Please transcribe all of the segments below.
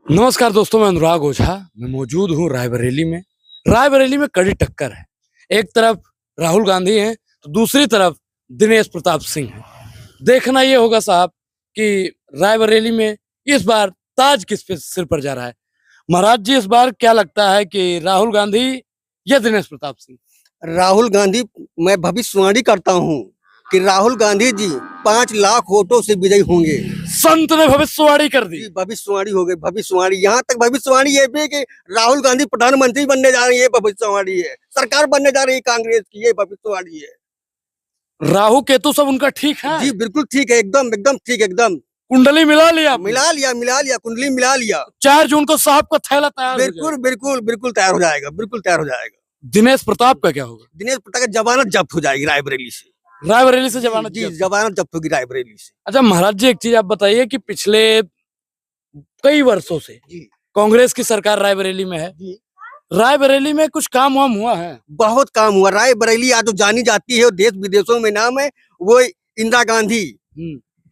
नमस्कार दोस्तों, मैं अनुराग ओझा। मैं मौजूद हूँ रायबरेली में। रायबरेली में कड़ी टक्कर है। एक तरफ राहुल गांधी हैं तो दूसरी तरफ दिनेश प्रताप सिंह हैं। देखना ये होगा साहब कि रायबरेली में इस बार ताज किस पे सिर पर जा रहा है। महाराज जी, इस बार क्या लगता है कि राहुल गांधी या दिनेश प्रताप सिंह? राहुल गांधी, मैं भविष्यवाणी करता हूँ कि राहुल गांधी जी 5 लाख वोटों से विजयी होंगे। संत ने भविष्यवाणी कर दी। जी, भविष्यवाणी हो गई। भविष्यवाणी, यहाँ तक भविष्यवाणी ये भी कि राहुल गांधी प्रधानमंत्री बनने जा रही है, भविष्यवाणी है। सरकार बनने जा रही है कांग्रेस की, ये भविष्यवाणी है। राहु केतु सब उनका ठीक है? जी बिल्कुल ठीक है, एकदम एकदम ठीक, एकदम कुंडली मिला लिया? मिला लिया, कुंडली मिला लिया। 4 जून को साहब का थैला तैयार हो जाएगा। बिल्कुल बिल्कुल बिल्कुल तैयार हो जाएगा, बिल्कुल तैयार हो जाएगा। दिनेश प्रताप का क्या होगा? दिनेश प्रताप की जमानत जब्त हो जाएगी रायबरेली से। रायबरेली से जमानत जी, जब्त? जमानत जब्त होगी रायबरेली से। अच्छा महाराज जी, एक चीज आप बताइए कि पिछले कई वर्षों से जी कांग्रेस की सरकार रायबरेली में है। जी, रायबरेली में कुछ काम वाम हुआ है? बहुत काम हुआ। रायबरेली आज तो जानी जाती है, देश विदेशों में नाम है। वो इंदिरा गांधी,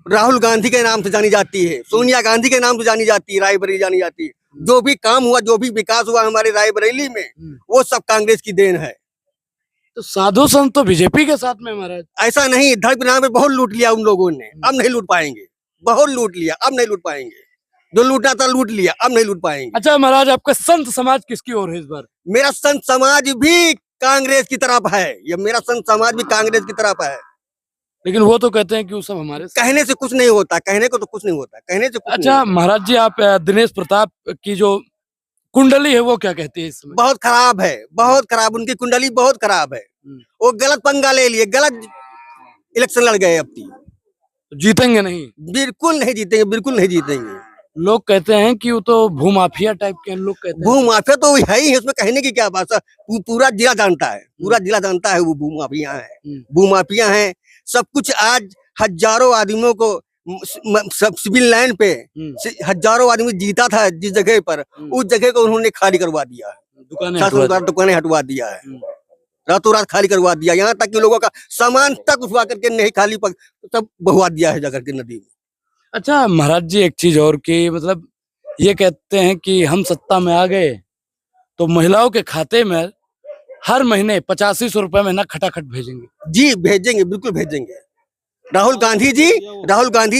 राहुल गांधी के नाम से जानी जाती है, सोनिया गांधी के नाम से जानी जाती है, रायबरेली जानी जाती है। जो भी काम हुआ, जो भी विकास हुआ हमारे रायबरेली में, वो सब कांग्रेस की देन है। तो साधु संत तो बीजेपी के साथ में महाराज। ऐसा नहीं, धर्म के नाम पे बहुत लूट लिया उन लोगों ने, अब नहीं लूट पाएंगे। बहुत लूट लिया, अब नहीं लूट पाएंगे। जो लूटना था लूट लिया, अब नहीं लूट पाएंगे। अच्छा महाराज, आपका संत समाज किसकी ओर है इस बार? मेरा संत समाज भी कांग्रेस की तरफ है। ये मेरा संत समाज भी कांग्रेस की तरफ है। लेकिन वो तो कहते हैं कि वो सब हमारे साथ। कहने से कुछ नहीं होता, कहने को तो कुछ नहीं होता, कहने से कुछ नहीं अच्छा होता। महाराज जी, आप दिनेश प्रताप की जो कुंडली है वो क्या कहती है इस समय? बहुत खराब है, बहुत खराब। उनकी कुंडली बहुत खराब है। वो गलत पंगा ले लिए, गलत इलेक्शन लड़ गए। अब की जीतेंगे नहीं? बिल्कुल नहीं जीतेंगे, बिल्कुल नहीं जीतेंगे। लोग कहते हैं कि वो तो भूमाफिया टाइप के हैं, लोग कहते हैं। भूमाफिया तो है ही है, उसमें कहने की क्या बात है। पूरा जिला जानता है, पूरा जिला जानता है वो भूमाफिया है। भूमाफिया है। सब कुछ आज हजारों आदमियों को सब सिविल लाइन पे हजारों आदमी जीता था जिस जगह पर, उस जगह को उन्होंने खाली करवा दिया है। दुकानें हटवा दिया है, रातों रात खाली करवा दिया। यहाँ तक कि लोगों का सामान तक उठवा करके नहीं खाली पर सब बहवा दिया है जाकर के नदी में। अच्छा महाराज जी, एक चीज और कि मतलब ये कहते हैं कि हम सत्ता में आ गए तो महिलाओं के खाते में हर महीने 8500 रुपए महीना खटाखट भेजेंगे। जी भेजेंगे, बिल्कुल भेजेंगे। राहुल गांधी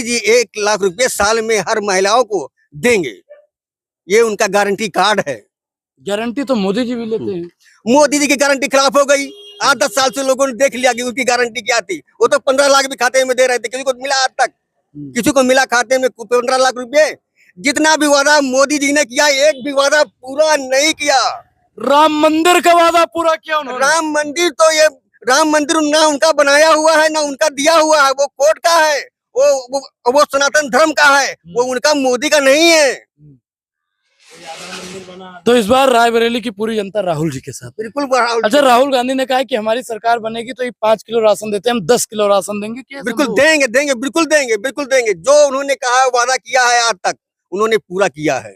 जी 1 लाख रुपए साल में हर महिलाओं को देंगे। ये उनका गारंटी कार्ड है। गारंटी तो मोदी जी भी लेते हैं। मोदी जी की गारंटी खिलाफ हो गई। 8-10 साल से लोगों ने देख लिया कि उनकी गारंटी क्या थी। वो तो 15 लाख भी खाते में दे रहे थे, किसी को मिला आज तक? किसी को मिला खाते में 15 लाख रुपए? जितना भी वादा मोदी जी ने किया, एक भी वादा पूरा नहीं किया। राम मंदिर का वादा पूरा किया उन्होंने। राम मंदिर तो ये राम मंदिर ना उनका बनाया हुआ है, ना उनका दिया हुआ है। वो कोर्ट का है, वो सनातन धर्म का है, वो उनका, मोदी का नहीं है। तो इस बार रायबरेली की पूरी जनता राहुल जी के साथ। बिल्कुल। अच्छा, राहुल गांधी ने कहा है कि हमारी सरकार बनेगी तो ये 5 किलो राशन देते हैं, हम 10 किलो राशन देंगे। क्या बिल्कुल देंगे, देंगे, बिल्कुल देंगे, बिल्कुल देंगे। जो उन्होंने कहा, वादा किया है आज तक, उन्होंने पूरा किया है।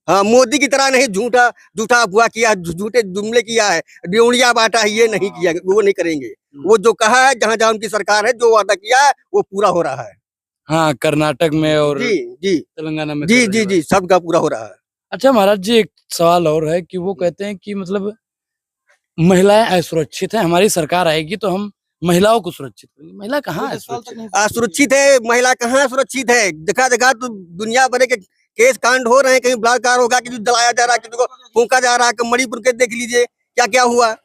हाँ, मोदी की तरह नहीं झूठा अफवाह किया, झूठे जुमले किया है, ड्योढ़िया बांटा है, ये नहीं किया, वो नहीं करेंगे। वो जो कहा है, जहाँ जहाँ उनकी सरकार है, जो वादा किया है वो पूरा हो रहा है। हाँ, कर्नाटक में और जी तेलंगाना में। जी, सबका पूरा हो रहा है। अच्छा महाराज जी, एक सवाल और है कि वो कहते हैं कि मतलब महिलाएं असुरक्षित हैं, हमारी सरकार आएगी तो हम महिलाओं को सुरक्षित करेंगे। महिला कहाँ असुरक्षित है? महिला कहाँ सुरक्षित है? जगह जगह तो दुनिया भर के केस कांड हो रहे हैं। कहीं बलात्कार होगा, किसी को जलाया जा रहा है, किसी को फूंका जा रहा है। मणिपुर के देख लीजिए क्या क्या हुआ है।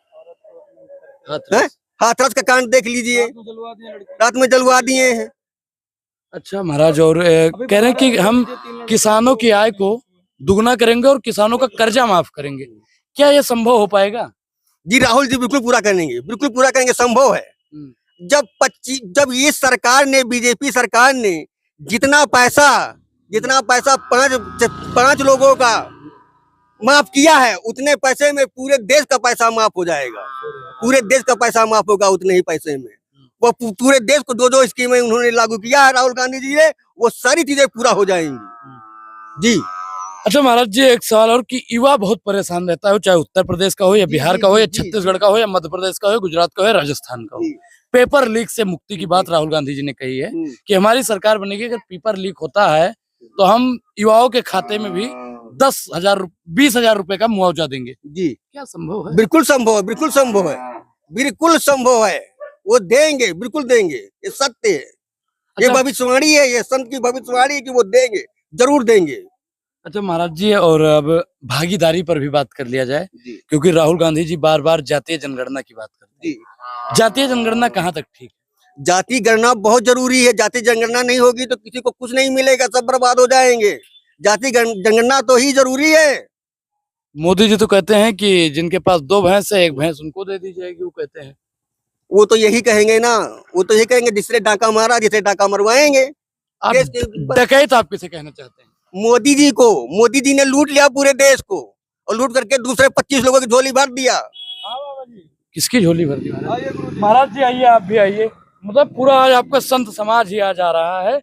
हाथरस का कांड देख लीजिए, रात में जलवा दिए हैं। अच्छा महाराज, और कह रहे हैं कि हम किसानों की आय को दुगना करेंगे और किसानों का कर्जा माफ करेंगे। क्या ये संभव हो पाएगा? जी राहुल जी बिल्कुल पूरा करेंगे, बिल्कुल पूरा करेंगे, संभव है। जब ये सरकार ने, बीजेपी सरकार ने जितना पैसा 5 लोगों का माफ किया है, उतने पैसे में पूरे देश का पैसा माफ हो जाएगा। पूरे देश का पैसा माफ होगा उतने ही पैसे में। वो पूरे देश को जो स्कीमें उन्होंने लागू किया है राहुल गांधी जी ने, वो सारी चीजें पूरा हो जाएंगी। जी। अच्छा महाराज जी, एक सवाल और कि युवा बहुत परेशान रहता है, चाहे उत्तर प्रदेश का हो या बिहार का हो या छत्तीसगढ़ का हो या मध्य प्रदेश का हो, गुजरात का हो, राजस्थान का हो। पेपर लीक से मुक्ति की बात राहुल गांधी जी ने कही है कि हमारी सरकार बनेगी, अगर पेपर लीक होता है तो हम युवाओं के खाते में भी 10,000 20,000 रुपए का मुआवजा देंगे। जी क्या संभव है? बिल्कुल संभव है, बिल्कुल संभव है, बिल्कुल संभव है। वो देंगे, बिल्कुल देंगे, ये सत्य है। ये अच्छा। भविष्यवाणी है, ये संत की भविष्यवाणी है कि वो देंगे, जरूर देंगे। अच्छा महाराज जी, और अब भागीदारी पर भी बात कर लिया जाए, जी क्योंकि राहुल गांधी जी बार बार जातीय जनगणना की बात करते जी हैं। जातीय जनगणना कहाँ तक ठीक है? जाति गणना बहुत जरूरी है। जाति जनगणना नहीं होगी तो किसी को कुछ नहीं मिलेगा, सब बर्बाद हो जाएंगे। जाति जनगणना तो ही जरूरी है। मोदी जी तो कहते हैं कि जिनके पास 2 भैंस है, 1 भैंस उनको दे दी जाएगी, वो कहते हैं। वो तो यही कहेंगे ना, वो तो यही कहेंगे जिसने डाका मारा, जिसने डाका मरवाएंगे। आप देश के डकैत आप किसे कहना चाहते हैं? मोदी जी को, मोदी जी ने लूट लिया पूरे देश को और लूट करके दूसरे 25 लोगों की झोली भर दिया। किसकी झोली भर दी महाराज? महाराज जी आइए, आप भी आइए। मतलब पूरा आज आपका संत समाज ही आज आ रहा है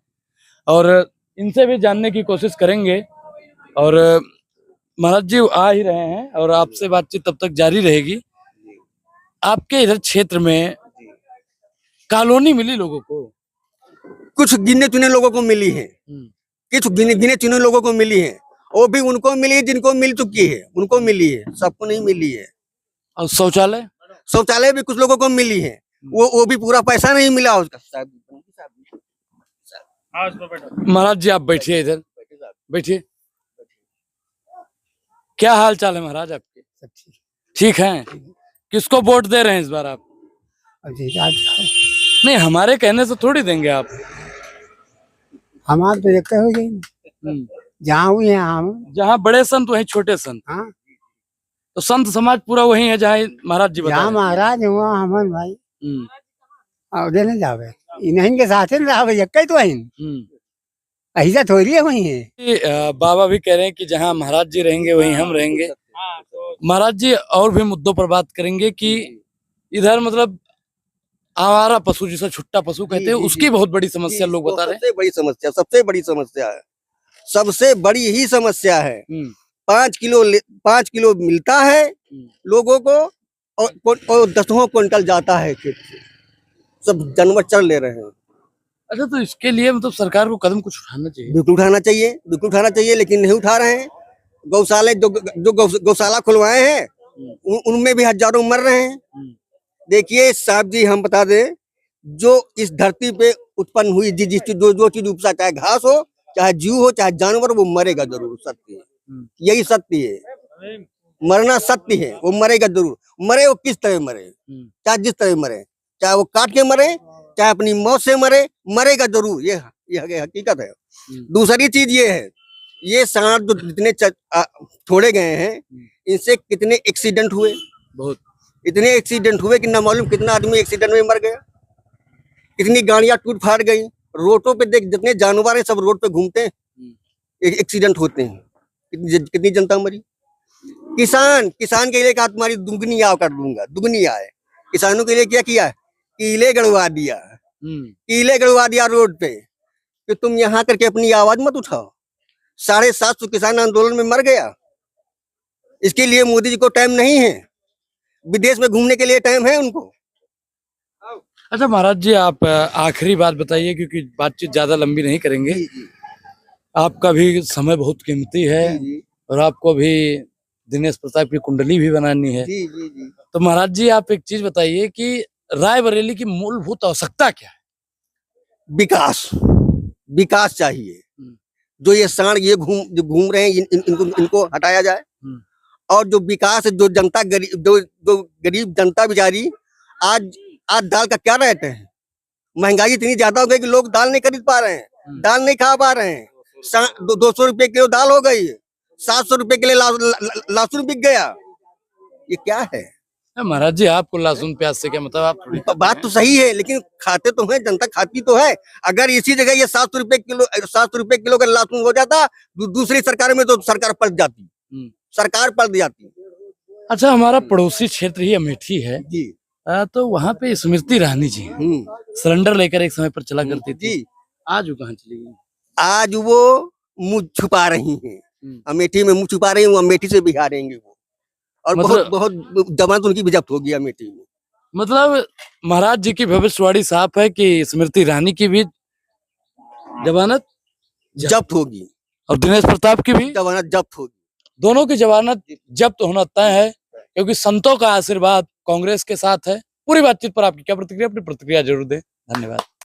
और इनसे भी जानने की कोशिश करेंगे। और महाराज जी आ ही रहे हैं और आपसे बातचीत तब तक जारी रहेगी। आपके इधर क्षेत्र में कॉलोनी मिली लोगों को? कुछ गिने चुने लोगों को मिली है, कुछ गिने चुने लोगों को मिली है। वो भी उनको मिली है जिनको मिल चुकी है, उनको मिली है, सबको नहीं मिली है। और शौचालय? शौचालय भी कुछ लोगों को मिली है, वो भी पूरा पैसा नहीं मिला उसका। महाराज जी आप बैठिए, इधर बैठिए। क्या हाल चाल है महाराज आपके? ठीक है। किसको वोट दे रहे हैं इस बार आप? नहीं, हमारे कहने से थोड़ी देंगे आप। हमारे तो एक हो गई, जहाँ हुई है हम। जहाँ बड़े संत वहीं छोटे संत। हाँ, तो संत समाज पूरा वही है जहाँ महाराज जी बता जहाँ रहे हैं। महाराज हुआ हमन भाई हम्म, उधर नहीं जावे, इन्हीं के साथ में रहा एक तो वही हम्म। ऐसा थोड़ी है वही है। ये, बाबा भी कह रहे हैं कि जहाँ महाराज जी रहेंगे वहीं हम रहेंगे। महाराज जी और भी मुद्दों पर बात करेंगे कि इधर मतलब आवारा पशु, जिसे छुट्टा पशु कहते हैं, जी, उसकी जी। बहुत बड़ी समस्या लोग बता रहे हैं। सबसे बड़ी समस्या, सबसे बड़ी समस्या है, सबसे बड़ी ही समस्या है। 5 किलो मिलता है लोगों को और 10 क्विंटल जाता है खेत से। सब जानवर चल ले रहे हैं। अच्छा, तो इसके लिए मतलब सरकार को कदम कुछ उठाना चाहिए। बिल्कुल उठाना चाहिए, बिल्कुल उठाना चाहिए, लेकिन नहीं उठा रहे हैं। गौशाले जो गौशाला खुलवाए हैं उनमें भी हजारों मर रहे हैं। देखिए साहब जी, हम बता दें, जो इस धरती पे उत्पन्न हुई जो चीज उपजा, चाहे घास हो, चाहे जीव हो, चाहे जानवर, वो मरेगा जरूर, सत्य है, यही सत्य है। मरना सत्य है, वो मरेगा जरूर। मरे वो किस तरह मरे, चाहे जिस तरह मरे, चाहे वो काट के मरे, चाहे अपनी मौत से मरे, मरेगा जरूर, ये हकीकत है। दूसरी चीज ये है, ये सांड जो जितने छोड़े गए हैं, इनसे कितने एक्सीडेंट हुए, बहुत इतने एक्सीडेंट हुए कि ना मालूम कितना आदमी एक्सीडेंट में मर गया, कितनी गाड़ियां टूट फाट गई। रोडों पे देख, जितने जानवर हैं सब रोड पे घूमते हैं, एक्सीडेंट होते हैं, कितनी जनता मरी। किसान के लिए कहा तुम्हारी दुगनी आय कर दूंगा, दुगनी आय। किसानों के लिए क्या किया, कीले गड़वा दिया, कीले गड़वा दिया रोड पे कि तुम यहाँ करके अपनी आवाज मत उठाओ। 750 किसान आंदोलन में मर गया। इसके लिए मोदी जी को टाइम नहीं है, विदेश में घूमने के लिए टाइम है उनको। अच्छा महाराज जी, आप आखिरी बात बताइए, क्योंकि बातचीत ज्यादा लंबी नहीं करेंगे। आपका भी समय बहुत कीमती है और आपको भी दिनेश प्रताप की कुंडली भी बनानी है। तो महाराज जी आप एक चीज बताइए कि रायबरेली की मूलभूत आवश्यकता क्या है? विकास, विकास चाहिए। जो ये सांड ये घूम रहे हैं, इनको हटाया जाए। और जो विकास, जो जनता जो गरीब जनता बेचारी, आज दाल का क्या रेट है? महंगाई इतनी ज्यादा हो गई कि लोग दाल नहीं खरीद पा रहे हैं, दाल नहीं खा पा रहे हैं। 200 रुपए किलो दाल हो गई, 700 रुपए के लिए लहसुन बिक गया। ये क्या है? महाराज जी, आपको लहसुन प्याज से क्या मतलब? आप बात तो सही है, लेकिन खाते तो है, जनता खाती तो है। अगर इसी जगह ये 700 रुपए किलो का लहसुन हो जाता दूसरी सरकार में, तो सरकार पलट जाती, सरकार पलट जाती। अच्छा, हमारा पड़ोसी क्षेत्र ही अमेठी है जी, तो वहाँ पे स्मृति ईरानी जी सिलेंडर लेकर एक समय पर चला करती थी। जी। आज वो कहाँ चली गई? आज वो मुंह छुपा रही हैं, अमेठी में मुंह छुपा रही हैं। वो अमेठी से बिहार रहेंगे वो, और मतलब, बहुत जमानत उनकी भी जब्त होगी अमेठी में। मतलब महाराज जी की भविष्यवाणी साफ है कि स्मृति ईरानी की भी जमानत जब्त होगी और दिनेश प्रताप की भी जमानत जब्त होगी। दोनों की जमानत जब्त होना तय है, क्योंकि संतों का आशीर्वाद कांग्रेस के साथ है। पूरी बातचीत पर आपकी क्या प्रतिक्रिया, अपनी प्रतिक्रिया जरूर दें। धन्यवाद।